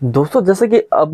दोस्तों जैसे कि अब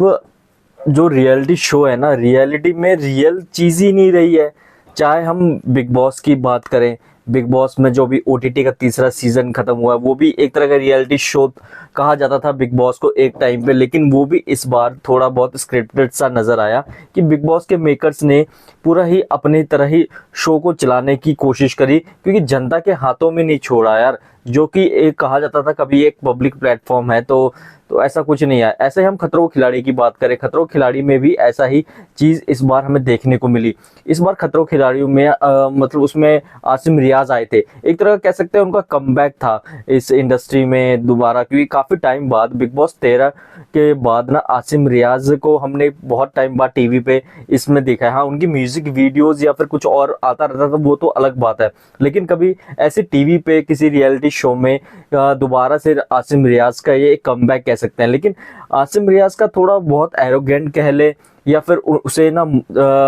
जो रियलिटी शो है ना, रियलिटी में रियल चीज़ ही नहीं रही है। चाहे हम बिग बॉस की बात करें, बिग बॉस में जो भी ओटीटी का तीसरा सीजन खत्म हुआ है वो भी एक तरह का रियलिटी शो कहा जाता था बिग बॉस को एक टाइम पे, लेकिन वो भी इस बार थोड़ा बहुत स्क्रिप्टेड सा नजर आया कि बिग बॉस के मेकर्स ने पूरा ही अपनी तरह ही शो को चलाने की कोशिश करी, क्योंकि जनता के हाथों में नहीं छोड़ा यार। जो कि एक कहा जाता था कभी एक पब्लिक प्लेटफॉर्म है, तो ऐसा कुछ नहीं है। ऐसे हम खतरों के खिलाड़ी की बात करें, खतरों के खिलाड़ी में भी ऐसा ही चीज इस बार हमें देखने को मिली। इस बार खतरों के खिलाड़ियों में मतलब उसमें आसिम रियाज आए थे, एक तरह कह सकते हैं उनका कमबैक था इस इंडस्ट्री में दोबारा, क्योंकि काफी टाइम बाद बिग बॉस 13 के बाद ना आसिम रियाज को हमने बहुत टाइम बाद टीवी पे इसमें देखा है। हाँ, उनकी म्यूजिक वीडियोस या फिर कुछ और आता रहता था, वो तो अलग बात है, लेकिन कभी ऐसे टीवी पे किसी रियलिटी शो में दोबारा से आसिम रियाज का ये एक कमबैक कह सकते हैं। लेकिन आसिम रियाज का थोड़ा बहुत एरोगेंट कह ले या फिर उसे ना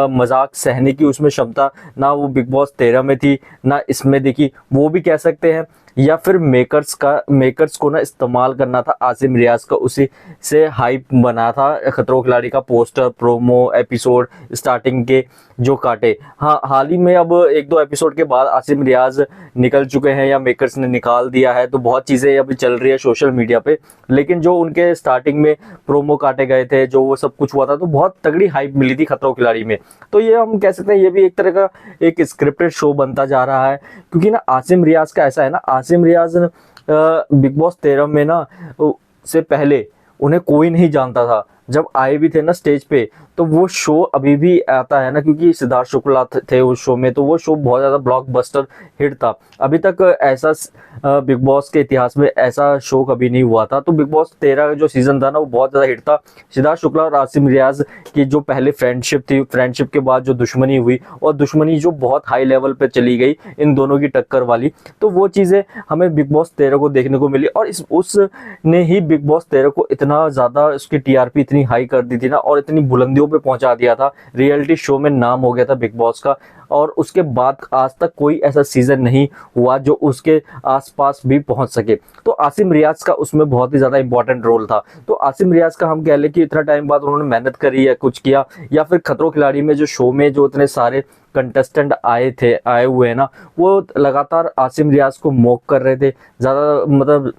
मजाक सहने की उसमें क्षमता ना वो बिग बॉस 13 में थी ना इसमें दिखी, वो भी कह सकते हैं। या फिर मेकर्स को ना इस्तेमाल करना था आसिम रियाज का, उसी से हाइप बना था खतरों खिलाड़ी का पोस्टर, प्रोमो, एपिसोड स्टार्टिंग के जो काटे। हाँ, हाल ही में अब एक दो एपिसोड के बाद आसिम रियाज निकल चुके हैं या मेकर्स ने निकाल दिया है, तो बहुत चीज़ें अभी चल रही है सोशल मीडिया पे। लेकिन जो उनके स्टार्टिंग में प्रोमो काटे गए थे, जो वो सब कुछ हुआ था, तो बहुत तगड़ी हाइप मिली थी खतरों खिलाड़ी में। तो ये हम कह सकते हैं ये भी एक तरह का एक स्क्रिप्टेड शो बनता जा रहा है, क्योंकि ना आसिम रियाज का ऐसा है ना, आसिम रियाज बिग बॉस 13 में ना से पहले उन्हें कोई नहीं जानता था। जब आए भी थे ना स्टेज पे, तो वो शो अभी भी आता है ना, क्योंकि सिद्धार्थ शुक्ला थे उस शो में, तो वो शो बहुत ज़्यादा ब्लॉकबस्टर हिट था। अभी तक ऐसा बिग बॉस के इतिहास में ऐसा शो कभी नहीं हुआ था। तो बिग बॉस 13 का जो सीजन था ना, वो बहुत ज़्यादा हिट था। सिद्धार्थ शुक्ला और आसिम रियाज की जो पहले फ्रेंडशिप थी, फ्रेंडशिप के बाद जो दुश्मनी हुई, और दुश्मनी जो बहुत हाई लेवल पे चली गई इन दोनों की टक्कर वाली, तो वो चीज़ें हमें बिग बॉस 13 को देखने को मिली। और उसने ही बिग बॉस 13 को इतना ज़्यादा, उसकी टीआरपी इतनी हाई कर दी थी ना, और इतनी बुलंदियों पे पहुंचा दिया था, रियलिटी शो में नाम हो गया था बिग बॉस का। और उसके बाद आज तक कोई ऐसा सीजन नहीं हुआ जो उसके आसपास भी पहुंच सके। तो आसिम रियाज का उसमें बहुत ही ज्यादा इंपॉर्टेंट रोल था। तो आसिम रियाज का हम कह लें कि इतना टाइम बाद उन्होंने मेहनत करी या कुछ किया, या फिर खतरों खिलाड़ी में जो शो में जो इतने सारे कंटेस्टेंट आए हुए हैं ना, वो लगातार आसिम रियाज को मॉक कर रहे थे, ज्यादा मतलब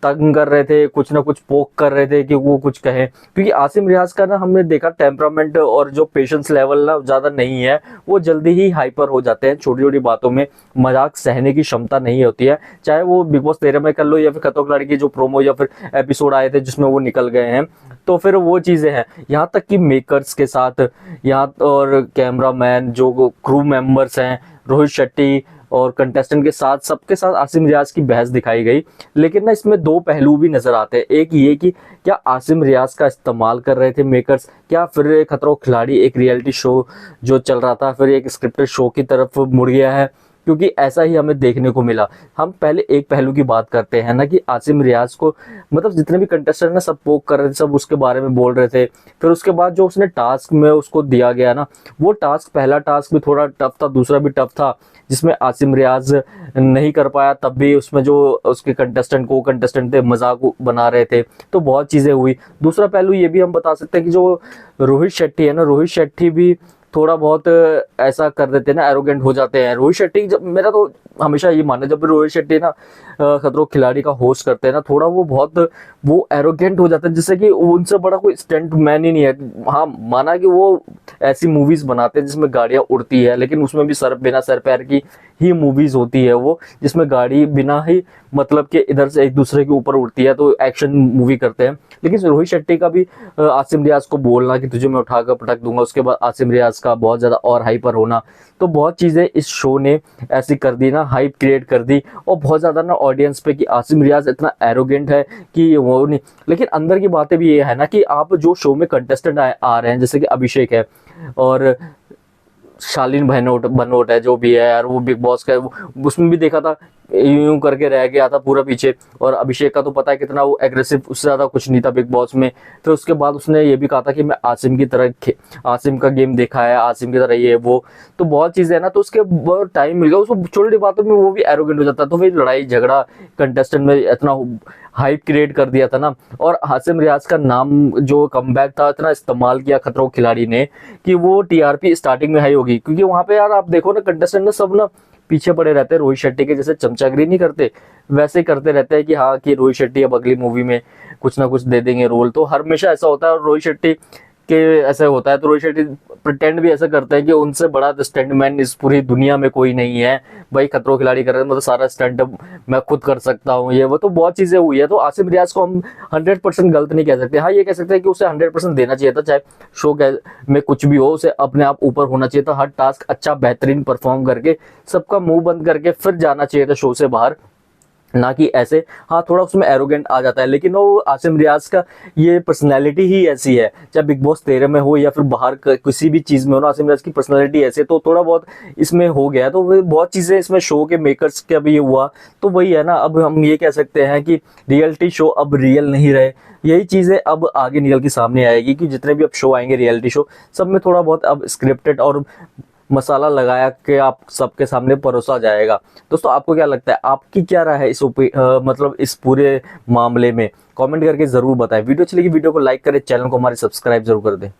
तंग कर रहे थे, कुछ ना कुछ पोक कर रहे थे कि वो कुछ कहे। क्योंकि आसिम रियाज का ना हमने देखा टेम्परामेंट और जो पेशेंस लेवल ना ज़्यादा नहीं है, वो जल्दी ही हाइपर हो जाते हैं, छोटी छोटी बातों में मजाक सहने की क्षमता नहीं होती है। चाहे वो बिग बॉस 13 में कर लो, या फिर खतरों के खिलाड़ी की जो प्रोमो या फिर एपिसोड आए थे जिसमें वो निकल गए हैं, तो फिर वो चीज़ें हैं। यहाँ तक कि मेकर्स के साथ, यहाँ और कैमरामैन जो क्रू मेंबर्स हैं, रोहित शेट्टी और कंटेस्टेंट के साथ, सबके साथ आसिम रियाज की बहस दिखाई गई। लेकिन ना इसमें दो पहलू भी नजर आते हैं। एक ये कि क्या आसिम रियाज का इस्तेमाल कर रहे थे मेकर्स, क्या फिर खतरों खिलाड़ी एक रियलिटी शो जो चल रहा था फिर एक स्क्रिप्टेड शो की तरफ मुड़ गया है, क्योंकि ऐसा ही हमें देखने को मिला। हम पहले एक पहलू की बात करते हैं ना, कि आसिम रियाज को मतलब जितने भी कंटेस्टेंट ना सब पोक कर रहे थे, सब उसके बारे में बोल रहे थे। फिर उसके बाद जो उसने टास्क में उसको दिया गया ना, वो टास्क, पहला टास्क भी थोड़ा टफ था, दूसरा भी टफ था, जिसमें आसिम रियाज नहीं कर पाया। तब भी उसमें जो उसके कंटेस्टेंट थे मजाक बना रहे थे, तो बहुत चीज़ें हुई। दूसरा पहलू ये भी हम बता सकते हैं कि जो रोहित शेट्टी है ना, रोहित शेट्टी भी थोड़ा बहुत ऐसा कर देते हैं ना, एरोगेंट हो जाते हैं रोहित शेट्टी। जब मेरा तो हमेशा ये मानना है, जब भी रोहित शेट्टी ना खतरों के खिलाड़ी का होस्ट करते हैं ना, थोड़ा वो बहुत वो एरोगेंट हो जाते हैं, जिससे कि उनसे बड़ा कोई स्टंट मैन ही नहीं है। हाँ, माना कि वो ऐसी मूवीज बनाते हैं जिसमें गाड़ियां उड़ती है, लेकिन उसमें भी बिना सर पैर की ही मूवीज होती है वो, जिसमें गाड़ी बिना ही मतलब के इधर से एक दूसरे के ऊपर उड़ती है, तो एक्शन मूवी करते हैं। लेकिन रोहित शेट्टी का भी आसिम रियाज को बोलना कि तुझे मैं उठाकर पटक दूंगा, उसके बाद आसिम रियाज का बहुत ज्यादा और हाइपर होना, तो बहुत चीजें इस शो ने ऐसी कर दी ना, हाइप क्रिएट कर दी, और बहुत ज्यादा ना ऑडियंस पे कि आसिम रियाज इतना एरोगेंट है कि वो नहीं। लेकिन अंदर की बातें भी ये है ना, कि आप जो शो में कंटेस्टेंट आ रहे हैं, जैसे कि अभिषेक है और शालीन भनोट है, जो भी है यार, वो बिग बॉस का उसमें भी देखा था यूं करके रह गया था पूरा पीछे। और अभिषेक का तो पता है कितना वो एग्रेसिव, उससे ज्यादा कुछ नहीं था बिग बॉस में। फिर उसके बाद उसने ये भी कहा था कि मैं आसिम की तरह, आसिम का गेम देखा है, आसिम की तरह ये वो, तो बहुत चीजें है ना। तो उसके बहुत टाइम मिल गया उसको, छोटी बातों में वो भी एरोगेंट हो जाता है, तो फिर लड़ाई झगड़ा कंटेस्टेंट में इतना हाइप क्रिएट कर दिया था ना। और हासिम रियाज का नाम जो कमबैक था इतना इस्तेमाल किया खतरों के खिलाड़ी ने कि वो टीआरपी स्टार्टिंग में हाई होगी, क्योंकि वहां पे यार आप देखो ना कंटेस्टेंट ना सब ना पीछे पड़े रहते हैं रोहित शेट्टी के, जैसे चमचागिरी नहीं करते वैसे ही करते रहते हैं कि हाँ कि रोहित शेट्टी अब अगली मूवी में कुछ ना कुछ दे देंगे रोल। तो हमेशा ऐसा होता है और रोहित शेट्टी के ऐसा होता है, तो रोहित शेट्टी प्रिटेंड भी ऐसा करते हैं कि उनसे बड़ा स्टंटमैन इस पूरी दुनिया में कोई नहीं है। भाई खतरों खिलाड़ी कर रहे हैं मतलब सारा स्टंट मैं खुद कर सकता हूँ, ये वो तो बहुत चीजें हुई है। तो आसिम रियाज को हम 100% गलत नहीं कह सकते। हाँ ये कह सकते हैं कि उसे 100% देना चाहिए था, चाहे शो में कुछ भी हो, उसे अपने आप ऊपर होना चाहिए था। हर टास्क अच्छा बेहतरीन परफॉर्म करके सबका मुंह बंद करके फिर जाना चाहिए था शो से बाहर, ना कि ऐसे। हाँ थोड़ा उसमें एरोगेंट आ जाता है, लेकिन वो आसिम रियाज का ये पर्सनैलिटी ही ऐसी है, चाहे बिग बॉस 13 में हो या फिर बाहर किसी भी चीज में हो ना, आसिम रियाज की पर्सनैलिटी ऐसे। तो थोड़ा बहुत इसमें हो गया है, तो बहुत चीजें इसमें शो के मेकर्स का भी ये हुआ। तो वही है ना, अब हम ये कह सकते हैं कि रियलिटी शो अब रियल नहीं रहे। यही चीजें अब आगे निकल के सामने आएगी कि जितने भी अब शो आएंगे रियलिटी शो, सब में थोड़ा बहुत अब स्क्रिप्टेड और मसाला लगाया के आप सबके सामने परोसा जाएगा। दोस्तों आपको क्या लगता है, आपकी क्या राय है इस मतलब इस पूरे मामले में? कमेंट करके जरूर बताएं। वीडियो अच्छी लगी वीडियो को लाइक करें, चैनल को हमारे सब्सक्राइब जरूर कर दें।